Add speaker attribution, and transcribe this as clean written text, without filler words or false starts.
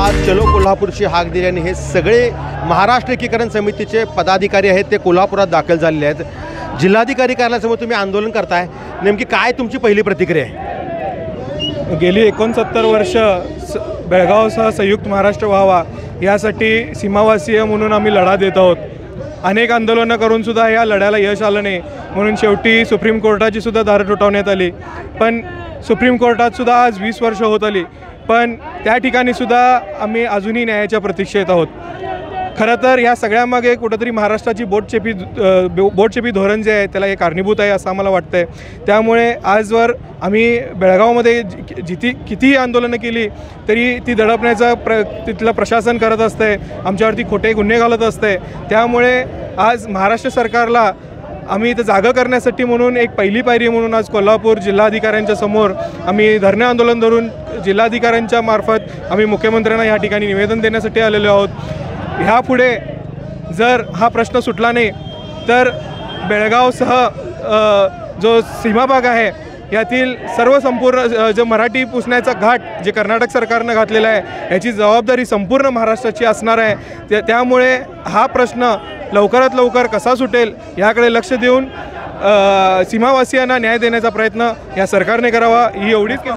Speaker 1: आज चलो कोल्हापूरची हाक दिल्याने हे सगळे महाराष्ट्र एकीकरण समितीचे पदाधिकारी आहेत ते कोल्हापुरात दाखल झालेले आहेत। जिल्हाधिकारी कार्यालयासमोर तुम्ही आंदोलन करताय, नेमकी काय तुमची पहिली प्रतिक्रिया आहे?
Speaker 2: गेली 69 वर्ष बेळगावसह संयुक्त महाराष्ट्र व्हावा यासाठी सीमावासीय म्हणून आम्ही लढा देत आहोत। अनेक आंदोलनं करूनसुद्धा या लढ्याला यश आलं नाही, म्हणून शेवटी सुप्रीम कोर्टाची सुद्धा दारं ठोठावण्यात आली। पण सुप्रीम कोर्टातसुद्धा आज 20 वर्ष होत आली, पण त्या ठिकाणीसुद्धा आम्ही अजूनही न्यायाच्या प्रतीक्षेत आहोत। खरं तर या सगळ्यामागे कुठंतरी महाराष्ट्राची बोटचेपी धोरण जे आहे त्याला हे कारणीभूत आहे असं आम्हाला वाटतं आहे। त्यामुळे आजवर आम्ही बेळगावमध्ये कितीही आंदोलनं केली तरी ती दडपण्याचा तिथलं प्रशासन करत असते, आमच्यावरती खोटे गुन्हे घालत असते। त्यामुळे आज महाराष्ट्र सरकारला आम्ही इथं जागा करण्यासाठी म्हणून एक पहिली पायरी म्हणून आज कोल्हापूर जिल्हाधिकाऱ्यांच्या समोर आम्ही धरणे आंदोलन धरून जिल्हाधिकाऱ्यांच्या मार्फत आम्ही मुख्यमंत्र्यांना या ठिकाणी निवेदन देण्यासाठी आलेलो आहोत। ह्यापुढे जर हा प्रश्न सुटला नाही तर बेळगावसह जो सीमाभाग आहे यातील सर्व संपूर्ण जो मराठी पुसण्याचा घाट जे कर्नाटक सरकारनं घातलेला आहे याची जबाबदारी संपूर्ण महाराष्ट्राची असणार आहे। त्यामुळे हा प्रश्न लवकरात लवकर कसा सुटेल याकडे लक्ष देऊन सीमावासियांना न्याय देण्याचा प्रयत्न या सरकारने करावा ही एवढीच